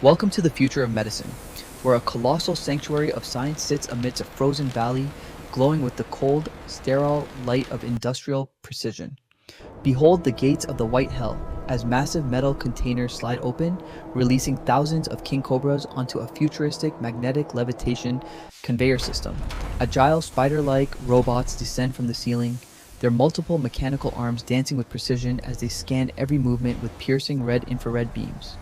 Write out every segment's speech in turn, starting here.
Welcome to the future of medicine, where a colossal sanctuary of science sits amidst a frozen valley, glowing with the cold, sterile light of industrial precision. Behold the gates of the white hell, as massive metal containers slide open, releasing thousands of king cobras onto a futuristic magnetic levitation conveyor system. Agile spider-like robots descend from the ceiling, their multiple mechanical arms dancing with precision as they scan every movement with piercing red infrared beams.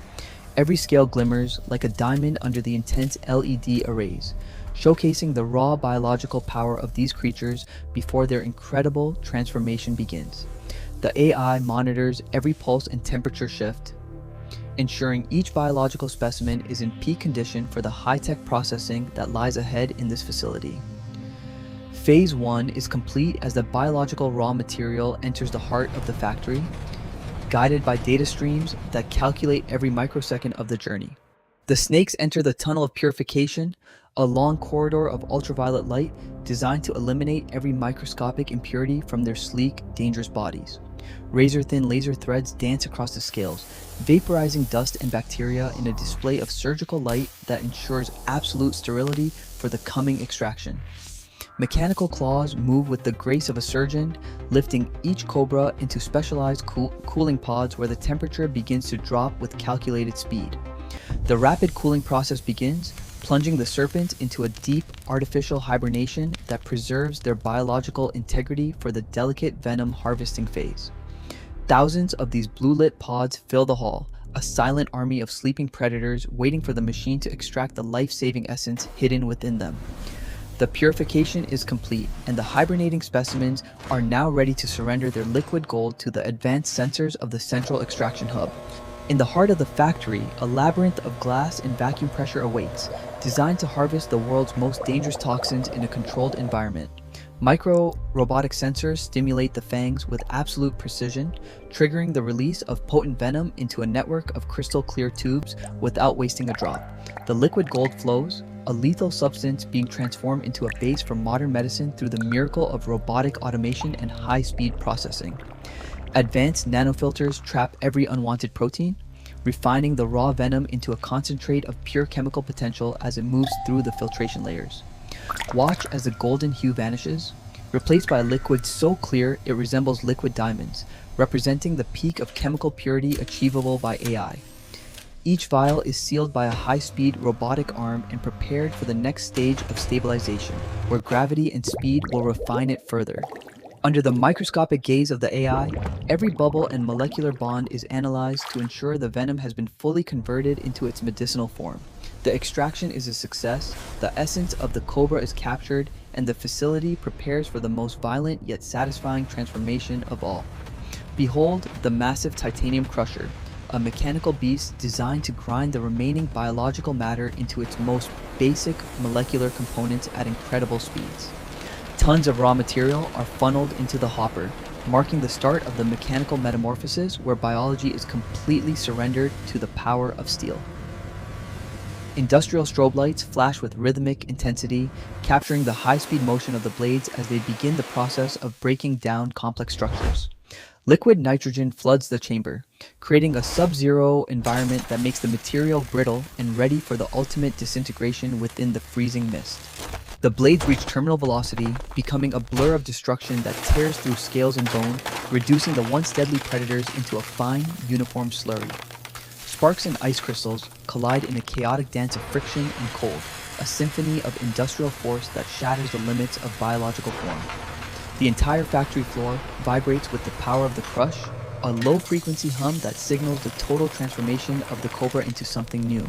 Every scale glimmers like a diamond under the intense LED arrays, showcasing the raw biological power of these creatures before their incredible transformation begins. The AI monitors every pulse and temperature shift, ensuring each biological specimen is in peak condition for the high-tech processing that lies ahead in this facility. Phase 1 is complete as the biological raw material enters the heart of the factory, guided by data streams that calculate every microsecond of the journey. The snakes enter the tunnel of purification, a long corridor of ultraviolet light designed to eliminate every microscopic impurity from their sleek, dangerous bodies. Razor-thin laser threads dance across the scales, vaporizing dust and bacteria in a display of surgical light that ensures absolute sterility for the coming extraction. Mechanical claws move with the grace of a surgeon, lifting each cobra into specialized cooling pods where the temperature begins to drop with calculated speed. The rapid cooling process begins, plunging the serpents into a deep artificial hibernation that preserves their biological integrity for the delicate venom harvesting phase. Thousands of these blue-lit pods fill the hall, a silent army of sleeping predators waiting for the machine to extract the life-saving essence hidden within them. The purification is complete, and the hibernating specimens are now ready to surrender their liquid gold to the advanced sensors of the central extraction hub. In the heart of the factory, a labyrinth of glass and vacuum pressure awaits, designed to harvest the world's most dangerous toxins in a controlled environment. Micro-robotic sensors stimulate the fangs with absolute precision, triggering the release of potent venom into a network of crystal-clear tubes without wasting a drop. The liquid gold flows, a lethal substance being transformed into a base for modern medicine through the miracle of robotic automation and high-speed processing. Advanced nanofilters trap every unwanted protein, refining the raw venom into a concentrate of pure chemical potential as it moves through the filtration layers. Watch as the golden hue vanishes, replaced by a liquid so clear it resembles liquid diamonds, representing the peak of chemical purity achievable by AI. Each vial is sealed by a high-speed robotic arm and prepared for the next stage of stabilization, where gravity and speed will refine it further. Under the microscopic gaze of the AI, every bubble and molecular bond is analyzed to ensure the venom has been fully converted into its medicinal form. The extraction is a success, the essence of the cobra is captured, and the facility prepares for the most violent yet satisfying transformation of all. Behold the massive titanium crusher, a mechanical beast designed to grind the remaining biological matter into its most basic molecular components at incredible speeds. Tons of raw material are funneled into the hopper, marking the start of the mechanical metamorphosis where biology is completely surrendered to the power of steel. Industrial strobe lights flash with rhythmic intensity, capturing the high-speed motion of the blades as they begin the process of breaking down complex structures. Liquid nitrogen floods the chamber, creating a sub-zero environment that makes the material brittle and ready for the ultimate disintegration within the freezing mist. The blades reach terminal velocity, becoming a blur of destruction that tears through scales and bone, reducing the once deadly predators into a fine, uniform slurry. Sparks and ice crystals collide in a chaotic dance of friction and cold, a symphony of industrial force that shatters the limits of biological form. The entire factory floor vibrates with the power of the crush, a low-frequency hum that signals the total transformation of the cobra into something new.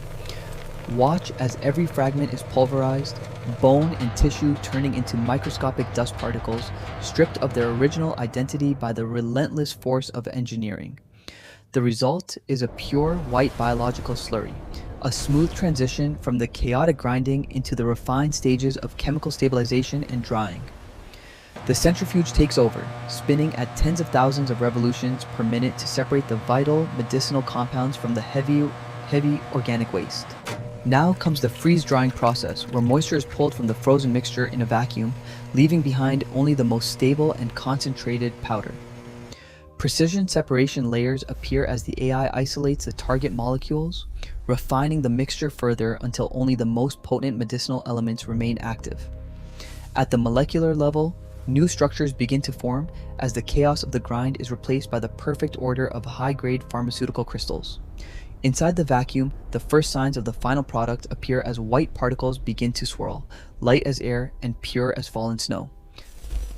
Watch as every fragment is pulverized, bone and tissue turning into microscopic dust particles, stripped of their original identity by the relentless force of engineering. The result is a pure white biological slurry, a smooth transition from the chaotic grinding into the refined stages of chemical stabilization and drying. The centrifuge takes over, spinning at tens of thousands of revolutions per minute to separate the vital medicinal compounds from the heavy organic waste. Now comes the freeze-drying process, where moisture is pulled from the frozen mixture in a vacuum, leaving behind only the most stable and concentrated powder. Precision separation layers appear as the AI isolates the target molecules, refining the mixture further until only the most potent medicinal elements remain active. At the molecular level, new structures begin to form as the chaos of the grind is replaced by the perfect order of high-grade pharmaceutical crystals. Inside the vacuum, the first signs of the final product appear as white particles begin to swirl, light as air and pure as fallen snow.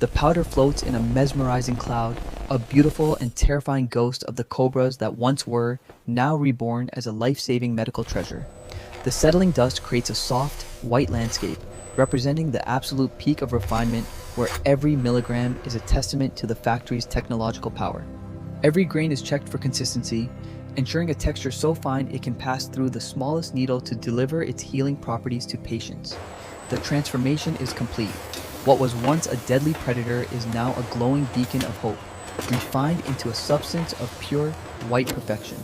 The powder floats in a mesmerizing cloud, a beautiful and terrifying ghost of the cobras that once were, now reborn as a life-saving medical treasure. The settling dust creates a soft, white landscape, representing the absolute peak of refinement where every milligram is a testament to the factory's technological power. Every grain is checked for consistency, ensuring a texture so fine it can pass through the smallest needle to deliver its healing properties to patients. The transformation is complete. What was once a deadly predator is now a glowing beacon of hope, refined into a substance of pure, white perfection.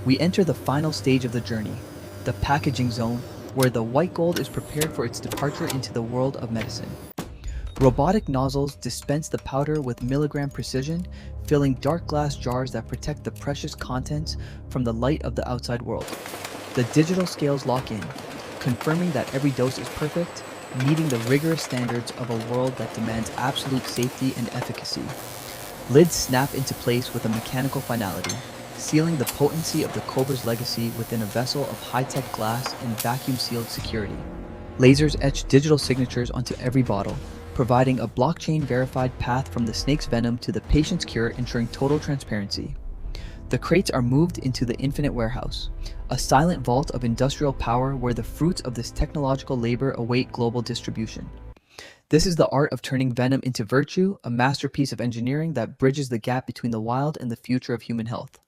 We enter the final stage of the journey, the packaging zone, where the white gold is prepared for its departure into the world of medicine. Robotic nozzles dispense the powder with milligram precision, filling dark glass jars that protect the precious contents from the light of the outside world. The digital scales lock in, confirming that every dose is perfect, meeting the rigorous standards of a world that demands absolute safety and efficacy. Lids snap into place with a mechanical finality, sealing the potency of the cobra's legacy within a vessel of high-tech glass and vacuum-sealed security. Lasers etch digital signatures onto every bottle, providing a blockchain-verified path from the snake's venom to the patient's cure, ensuring total transparency. The crates are moved into the infinite warehouse, a silent vault of industrial power where the fruits of this technological labor await global distribution. This is the art of turning venom into virtue, a masterpiece of engineering that bridges the gap between the wild and the future of human health.